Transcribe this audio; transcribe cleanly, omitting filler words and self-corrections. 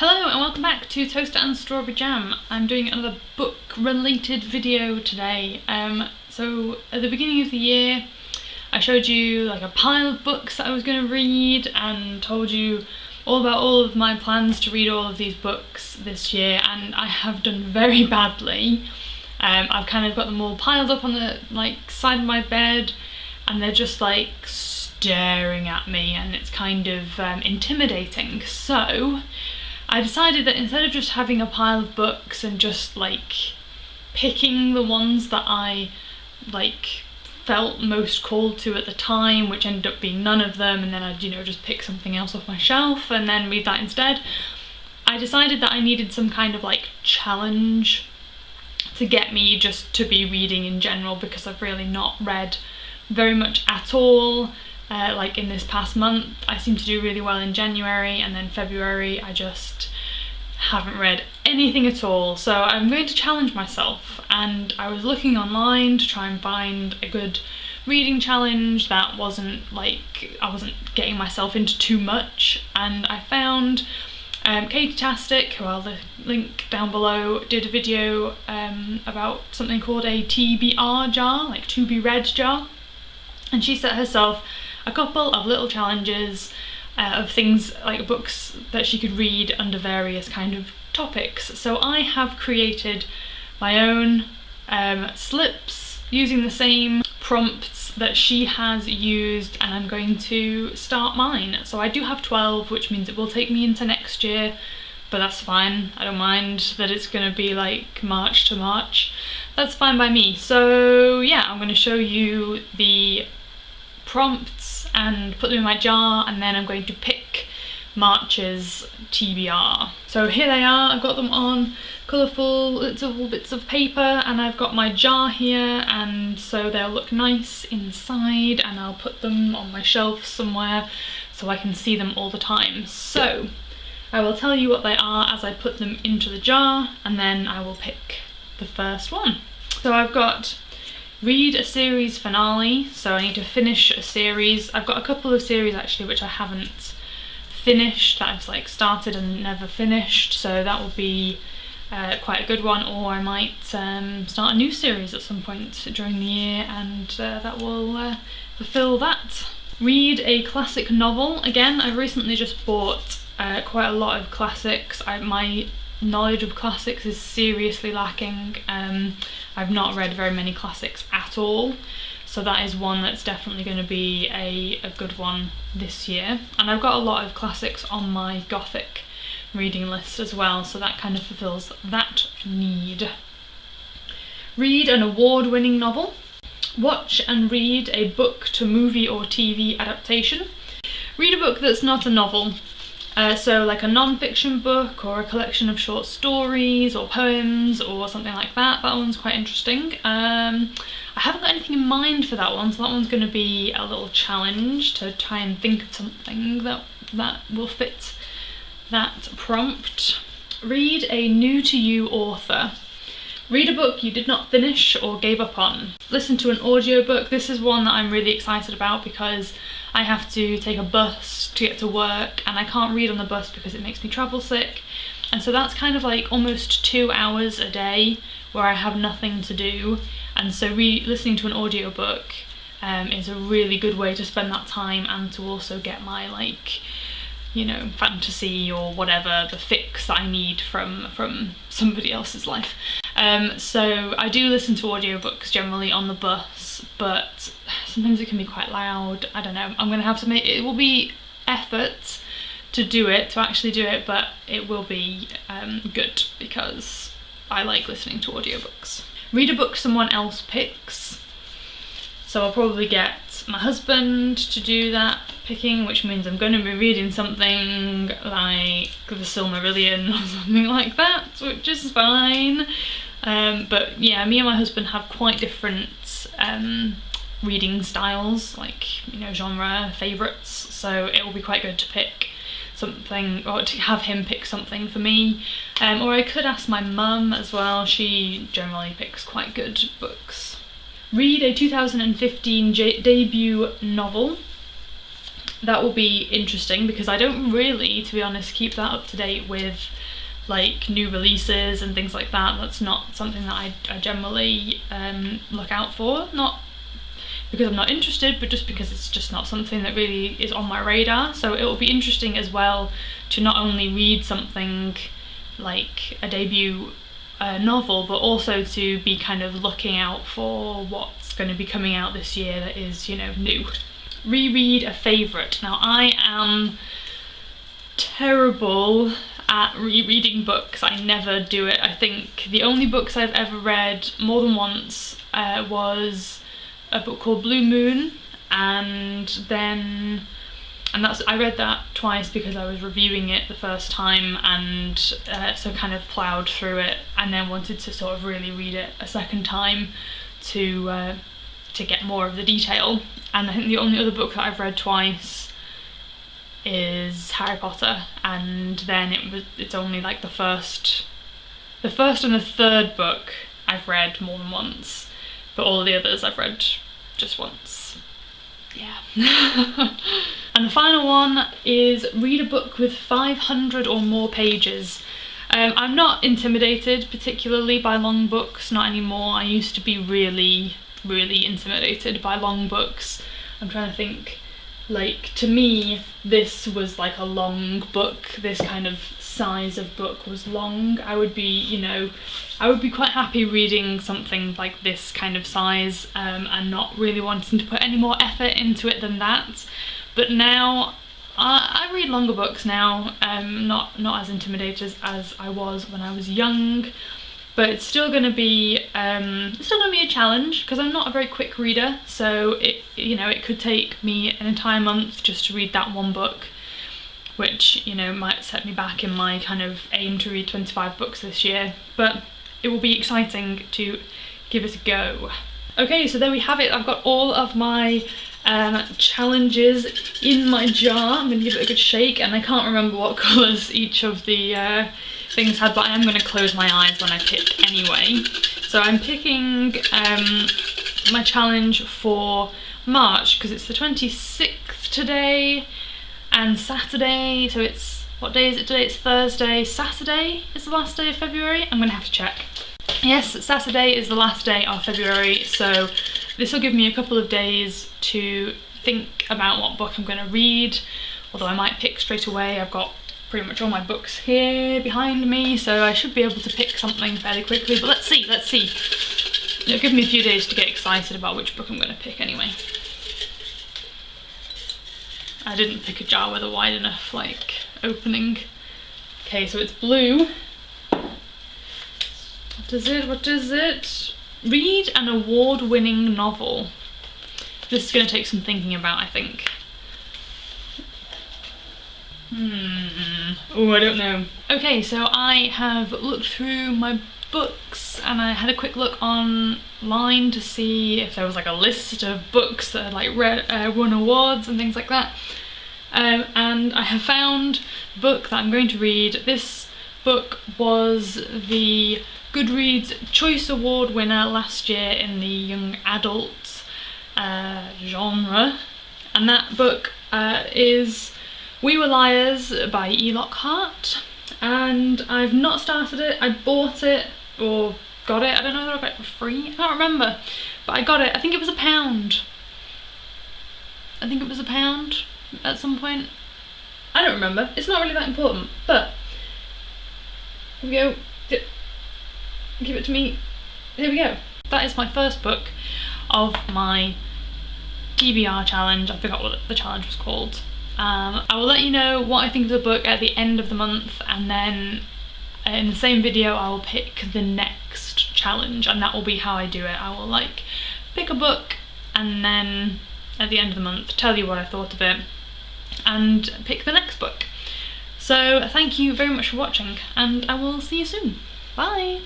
Hello and welcome back to Toast and Strawberry Jam. I'm doing another book related video today. So at the beginning of the year I showed you like a pile of books that I was going to read and told you all about all of my plans to read all of these books this year, and I have done very badly. I've kind of got them all piled up on the side of my bed and they're just like staring at me, and it's kind of intimidating. So I decided that instead of just having a pile of books and just picking the ones that I felt most called to at the time, which ended up being none of them, and then I'd just pick something else off my shelf and then read that instead, I decided that I needed some kind of challenge to get me just to be reading in general, because I've really not read very much at all. In this past month I seem to do really well in January, and then February I just haven't read anything at all. So I'm going to challenge myself, and I was looking online to try and find a good reading challenge that wasn't I wasn't getting myself into too much, and I found Katie Tastic, who I'll link down below, did a video about something called a TBR jar, to be read jar, and she set herself a couple of little challenges of things books that she could read under various kind of topics. So I have created my own slips using the same prompts that she has used, and I'm going to start mine. So I do have 12, which means it will take me into next year, but that's fine. I don't mind that it's going to be March to March. That's fine by me. So yeah, I'm going to show you the prompts and put them in my jar, and then I'm going to pick March's TBR. So here they are. I've got them on colourful little bits of paper, and I've got my jar here, and so they'll look nice inside, and I'll put them on my shelf somewhere so I can see them all the time. So I will tell you what they are as I put them into the jar, and then I will pick the first one. So I've got read a series finale, so I need to finish a series. I've got a couple of series actually which I haven't finished, that I've started and never finished, so that will be quite a good one. Or I might start a new series at some point during the year, and that will fulfill that. Read a classic novel. Again, I've recently just bought quite a lot of classics. My knowledge of classics is seriously lacking. I've not read very many classics at all, so that is one that's definitely going to be a good one this year. And I've got a lot of classics on my Gothic reading list as well, so that kind of fulfills that need. Read an award-winning novel. Watch and read a book to movie or TV adaptation. Read a book that's not a novel. So a non-fiction book or a collection of short stories or poems or something like that. That one's quite interesting. I haven't got anything in mind for that one, so that one's going to be a little challenge to try and think of something that will fit that prompt. Read a new to you author. Read a book you did not finish or gave up on. Listen to an audiobook. This is one that I'm really excited about because I have to take a bus to get to work, and I can't read on the bus because it makes me travel sick. And so that's kind of almost 2 hours a day where I have nothing to do. And so listening to an audiobook is a really good way to spend that time, and to also get my fantasy or whatever, the fix that I need from somebody else's life. So I do listen to audiobooks generally on the bus, but sometimes it can be quite loud. I don't know. I'm going to have to it will be effort to actually do it, but it will be good because I like listening to audiobooks. Read a book someone else picks. So I'll probably get my husband to do that picking, which means I'm going to be reading something like The Silmarillion or something like that, which is fine. But yeah, me and my husband have quite different reading styles, genre favourites, so it will be quite good to pick something, or to have him pick something for me. Or I could ask my mum as well, she generally picks quite good books. Read a 2015 debut novel. that will be interesting because I don't really, to be honest, keep that up to date with like new releases and things like that. That's not something that I generally look out for, not because I'm not interested, but just because it's just not something that really is on my radar. So it will be interesting as well to not only read something like a debut novel, but also to be kind of looking out for what's going to be coming out this year that is, you know, new. Reread a favourite. Now, I am terrible at rereading books. I never do it. I think the only books I've ever read more than once was a book called Blue Moon, and that's, I read that twice because I was reviewing it the first time, and so kind of ploughed through it and then wanted to sort of really read it a second time to get more of the detail. And I think the only other book that I've read twice is Harry Potter, and then it's only like the first and the third book I've read more than once, but all of the others I've read just once. Yeah. And the final one is read a book with 500 or more pages. I'm not intimidated particularly by long books, not anymore. I used to be really intimidated by long books. I'm trying to think, like, to me this was like a long book. This kind of size of book was long. I would be, you know, I would be quite happy reading something like this kind of size and not really wanting to put any more effort into it than that. But now I read longer books now, not as intimidated as I was when I was young, but it's still going to be a challenge because I'm not a very quick reader. So it could take me an entire month just to read that one book, which, you know, might set me back in my kind of aim to read 25 books this year, but it will be exciting to give it a go. Okay, so there we have it. I've got all of my challenges in my jar. I'm going to give it a good shake, and I can't remember what colours each of the things had, but I am going to close my eyes when I pick anyway. So I'm picking my challenge for March because it's the 26th today and Saturday, so it's, what day is it today? It's Thursday. Saturday is the last day of February. I'm going to have to check. Yes, Saturday is the last day of February, so this will give me a couple of days to think about what book I'm going to read, although I might pick straight away. I've got pretty much all my books here behind me, so I should be able to pick something fairly quickly, but let's see. It'll give me a few days to get excited about which book I'm going to pick anyway. I didn't pick a jar with a wide enough, like, opening. Okay, so it's blue. What is it? Read an award-winning novel. This is going to take some thinking about, I think. Oh, I don't know. Okay, so I have looked through my books and I had a quick look online to see if there was like a list of books that had like won awards and things like that. And I have found the book that I'm going to read. This book was the Goodreads Choice Award winner last year in the young adult genre, and that book is We Were Liars by E. Lockhart, and I've not started it. I bought it or got it, I don't know whether I got it for free, I can't remember, but I got it. I think it was £1. I think it was £1 at some point. I don't remember, it's not really that important, but here we go. Give it to me. Here we go. That is my first book of my TBR challenge. I forgot what the challenge was called. I will let you know what I think of the book at the end of the month, and then in the same video I will pick the next challenge, and that will be how I do it. I will like pick a book and then at the end of the month tell you what I thought of it and pick the next book. So thank you very much for watching, and I will see you soon. Bye!